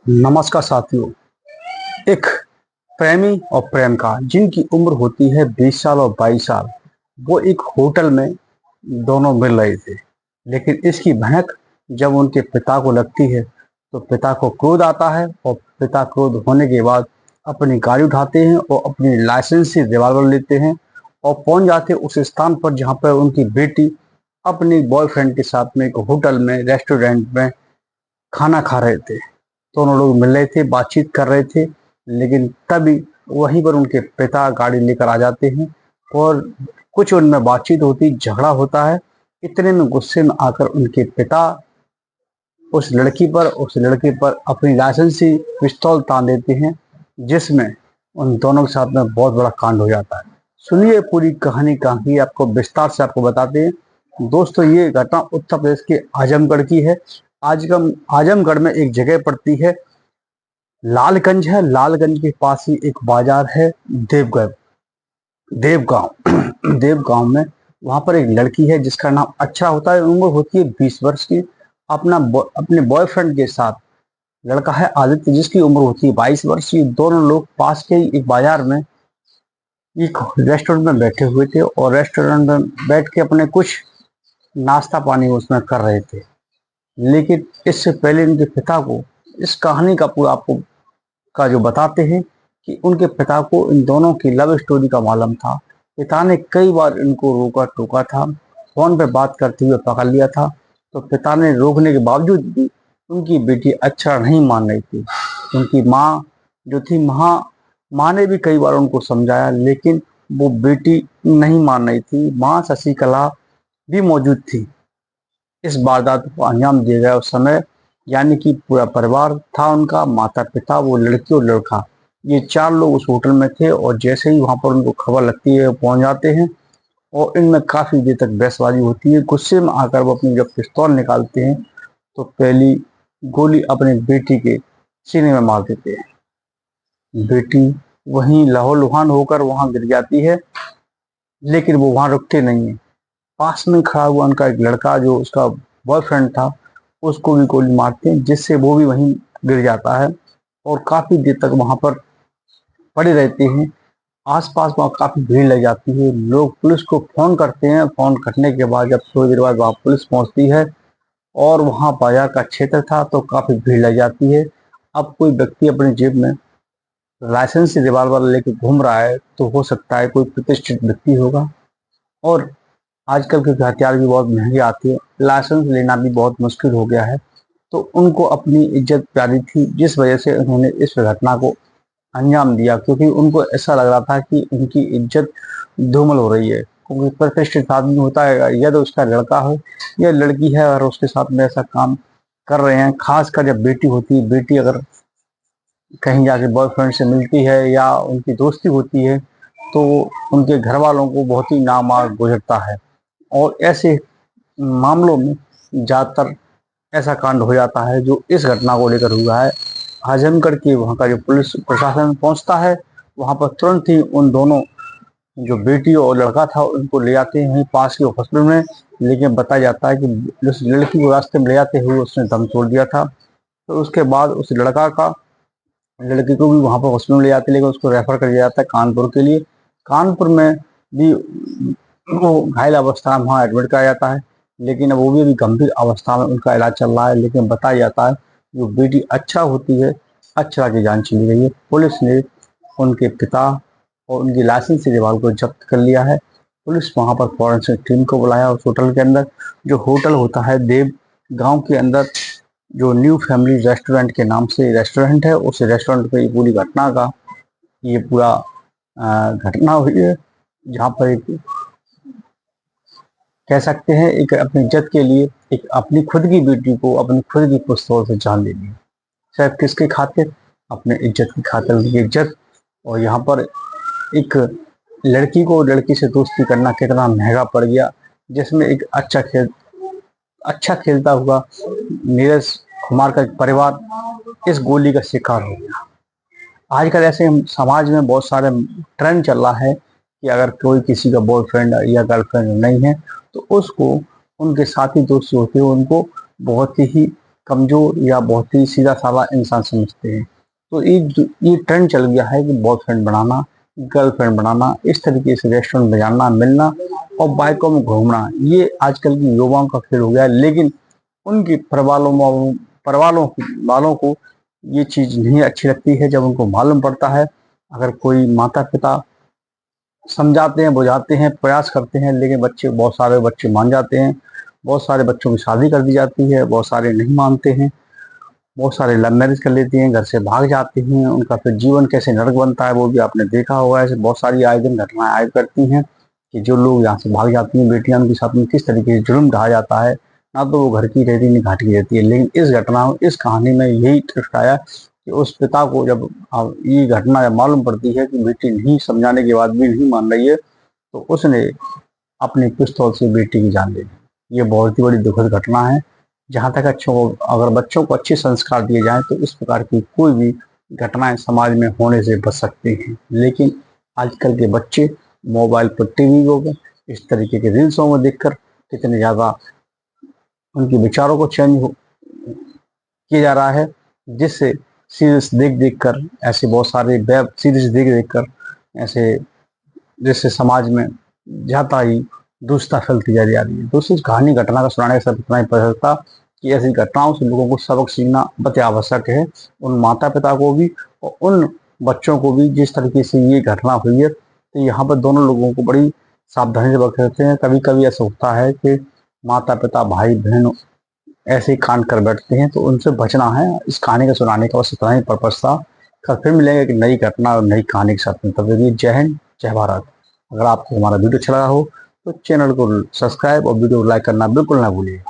नमस्कार साथियों। एक प्रेमी और प्रेमिका जिनकी उम्र होती है 20 साल और 22 साल, वो एक होटल में दोनों मिल रहे थे। लेकिन इसकी भनक जब उनके पिता को लगती है तो पिता को क्रोध आता है और पिता क्रोध होने के बाद अपनी गाड़ी उठाते हैं और अपनी लाइसेंस से रिवॉल्वर लेते हैं और पहुंच जाते हैं उस स्थान पर जहां पर उनकी बेटी अपनी बॉयफ्रेंड के साथ में एक होटल में रेस्टोरेंट में खाना खा रहे थे। दोनों लोग मिल रहे थे, बातचीत कर रहे थे, लेकिन तभी वहीं पर उनके पिता गाड़ी लेकर आ जाते हैं और कुछ उनमें बातचीत होती, झगड़ा होता है। इतने में गुस्से में आकर उनके पिता उस लड़की पर अपनी लाइसेंसी पिस्तौल तान देते हैं, जिसमें उन दोनों के साथ में बहुत बड़ा कांड हो जाता है। सुनिए पूरी कहानी कहानी आपको विस्तार से आपको बताते हैं। दोस्तों, ये घटना उत्तर प्रदेश के आजमगढ़ की है। आजमगढ़ में एक जगह पड़ती है, लालगंज है। लालगंज के पास ही एक बाजार है, देवगढ़ देवगांव देवगांव में वहां पर एक लड़की है जिसका नाम अच्छा होता है। उम्र होती है 20 वर्ष की। अपने बॉयफ्रेंड के साथ लड़का है आदित्य, जिसकी उम्र होती है 22 वर्ष की। दोनों लोग पास के ही एक बाजार में एक रेस्टोरेंट में बैठे हुए थे और रेस्टोरेंट में बैठ के अपने कुछ नाश्ता पानी उसमें कर रहे थे। लेकिन इससे पहले इनके पिता को इस कहानी का पूरा आपको का जो बताते हैं कि उनके पिता को इन दोनों की लव स्टोरी का मालूम था। पिता ने कई बार इनको रोका टोका था, फोन पे बात करते हुए पकड़ लिया था। तो पिता ने रोकने के बावजूद भी उनकी बेटी अच्छा नहीं मान रही थी। उनकी माँ जो थी, माँ ने भी कई बार उनको समझाया, लेकिन वो बेटी नहीं मान रही थी। माँ शशिकला भी मौजूद थी इस वारदात को अंजाम दिए गए उस समय। यानी कि पूरा परिवार था उनका, माता पिता, वो लड़की और लड़का, ये 4 लोग उस होटल में थे। और जैसे ही वहां पर उनको खबर लगती है, वो पहुंच जाते हैं और इनमें काफी देर तक बहसबाजी होती है। गुस्से में आकर वो अपनी जब पिस्तौल निकालते हैं तो पहली गोली अपनी बेटी के सीने में मार देते हैं। बेटी वहीं लहूलुहान होकर वहां गिर जाती है, लेकिन वो वहां रुकते नहीं है। पास में खड़ा हुआ उनका एक लड़का जो उसका बॉयफ्रेंड था, उसको भी गोली मारते हैं, जिससे वो भी वहीं गिर जाता है और काफी देर तक वहां पर पड़े रहते हैं। आसपास वहाँ काफी भीड़ लग जाती है। लोग पुलिस को फोन करते हैं। फोन करने के बाद जब थोड़ी देर बाद वहाँ पुलिस पहुंचती है और वहाँ बाजार का क्षेत्र था तो काफी भीड़ लग जाती है। अब कोई व्यक्ति अपनी जेब में लाइसेंस रिवॉल्वर लेके घूम रहा है तो हो सकता है कोई प्रतिष्ठित व्यक्ति होगा। और आजकल के हथियार भी बहुत महंगे आते हैं, लाइसेंस लेना भी बहुत मुश्किल हो गया है। तो उनको अपनी इज्जत प्यारी थी, जिस वजह से उन्होंने इस घटना को अंजाम दिया, क्योंकि उनको ऐसा लग रहा था कि उनकी इज्जत धूमिल हो रही है। क्योंकि प्रतिष्ठित आदमी होता है, या तो उसका लड़का हो या लड़की है, और उसके साथ में ऐसा काम कर रहे हैं। खासकर जब बेटी होती है, बेटी अगर कहीं जाके बॉयफ्रेंड से मिलती है या उनकी दोस्ती होती है तो उनके घर वालों को बहुत ही नामार गुजरता है। और ऐसे मामलों में ज़्यादातर ऐसा कांड हो जाता है जो इस घटना को लेकर हुआ है। आजमगढ़ की वहाँ का जो पुलिस प्रशासन पहुँचता है, वहाँ पर तुरंत ही उन दोनों, जो बेटी और लड़का था, उनको ले जाते हैं वहीं पास के हॉस्पिटल में। लेकिन बताया जाता है कि उस लड़की को रास्ते में ले जाते हुए उसने दम तोड़ दिया था। तो उसके बाद उस लड़की को भी वहाँ पर हॉस्पिटल में ले जाते हैं, लेकिन उसको रेफर कर दिया जाता है कानपुर के लिए। कानपुर में भी वो घायल अवस्था में वहाँ एडमिट कराया जाता है, लेकिन वो भी अभी गंभीर अवस्था में उनका इलाज चल रहा है। लेकिन बताया जाता है जो बेटी अच्छा होती है, अच्छा की जान चली गई है। पुलिस ने उनके पिता और उनकी लाइसेंस रिवाल को जब्त कर लिया है। पुलिस वहाँ पर फॉरेंसिक टीम को बुलाया उस होटल के अंदर। जो होटल होता है देव गांव के अंदर, जो न्यू फैमिली रेस्टोरेंट के नाम से रेस्टोरेंट है, उस रेस्टोरेंट पे ये पूरी घटना का ये पूरा घटना हुई है। जहाँ पर एक, कह सकते हैं, एक अपनी इज्जत के लिए एक अपनी खुद की बेटी को अपनी खुद की पिस्तौल से जान ले ली। शायद किसके खातिर? अपने इज्जत की खातिर, उनकी इज्जत। और यहाँ पर एक लड़की को लड़की से दोस्ती करना कितना महंगा पड़ गया, जिसमें एक अच्छा खेलता हुआ नीरज कुमार का परिवार इस गोली का शिकार हो गया। आजकल ऐसे समाज में बहुत सारे ट्रेंड चल रहा है कि अगर कोई किसी का बॉयफ्रेंड या गर्लफ्रेंड नहीं है तो उसको, उनके साथी दोस्त जो होते हैं उनको बहुत ही कमज़ोर या बहुत ही सीधा-साधा इंसान समझते हैं। तो ये ट्रेंड चल गया है कि बॉयफ्रेंड बनाना, गर्लफ्रेंड बनाना, इस तरीके से रेस्टोरेंट में जाना, मिलना और बाइकों में घूमना, ये आजकल की युवाओं का खेल हो गया है। लेकिन उनके परिवारों वालों को ये चीज़ नहीं अच्छी लगती है जब उनको मालूम पड़ता है। अगर कोई माता-पिता समझाते हैं, बुझाते हैं, प्रयास करते हैं, लेकिन बहुत सारे बच्चे मान जाते हैं। बहुत सारे बच्चों की शादी कर दी जाती है, बहुत सारे नहीं मानते हैं, बहुत सारे लव मैरिज कर लेते हैं, घर से भाग जाते हैं। उनका फिर जीवन कैसे नरक बनता है वो भी आपने देखा होगा। ऐसे बहुत सारी आए दिन घटनाएँ आया करती हैं कि जो लोग यहाँ से भाग जाती हैं, बेटियाँ उनके साथ में किस तरीके से जुल्म ढाया जाता है। ना तो वो घर की रहती, ना घाट की रहती है। लेकिन इस कहानी में यही ट्विस्ट आया कि उस पिता को जब ये घटना जब मालूम पड़ती है कि बेटी नहीं, समझाने के बाद भी नहीं मान रही है, तो उसने अपने पिस्तौल से बेटी की जान ले ली। ये बहुत ही बड़ी दुखद घटना है। जहाँ तक अगर बच्चों को अच्छे संस्कार दिए जाएँ तो इस प्रकार की कोई भी घटनाएँ समाज में होने से बच सकती हैं। लेकिन आजकल के बच्चे मोबाइल पर, टीवी पे इस तरीके के रील्सों में देखकर कितने ज़्यादा उनके विचारों को चेंज किया जा रहा है, जिससे सीरीज़ देख-देख कर, ऐसे बहुत सारे वेब सीरीज़ देख-देख कर ऐसे, जिससे समाज में ज़्यादा ही दुष्टता फैलती जा रही है। दोस्तों, इस कहानी घटना का सुनाने का सिर्फ इतना ही पता चलता कि ऐसी घटनाओं से लोगों को सबक सीखना अति आवश्यक है। उन माता-पिता को भी और उन बच्चों को भी जिस तरीके से ये घटना हुई है, तो यहाँ पर दोनों लोगों को बड़ी सावधानी से बरतते हैं। कभी-कभी ऐसा होता है कि माता-पिता, भाई-बहन ऐसे ही कांड कर बैठते हैं, तो उनसे बचना है। इस कहानी को सुनाने का बस इतना ही पर्पज़ था। कल फिर मिलेंगे एक नई घटना और नई कहानी के साथ में। तब तक के लिए जय हिंद, जय भारत। अगर आपको हमारा वीडियो अच्छा लगा हो तो चैनल को सब्सक्राइब और वीडियो को लाइक करना बिल्कुल ना भूलिए।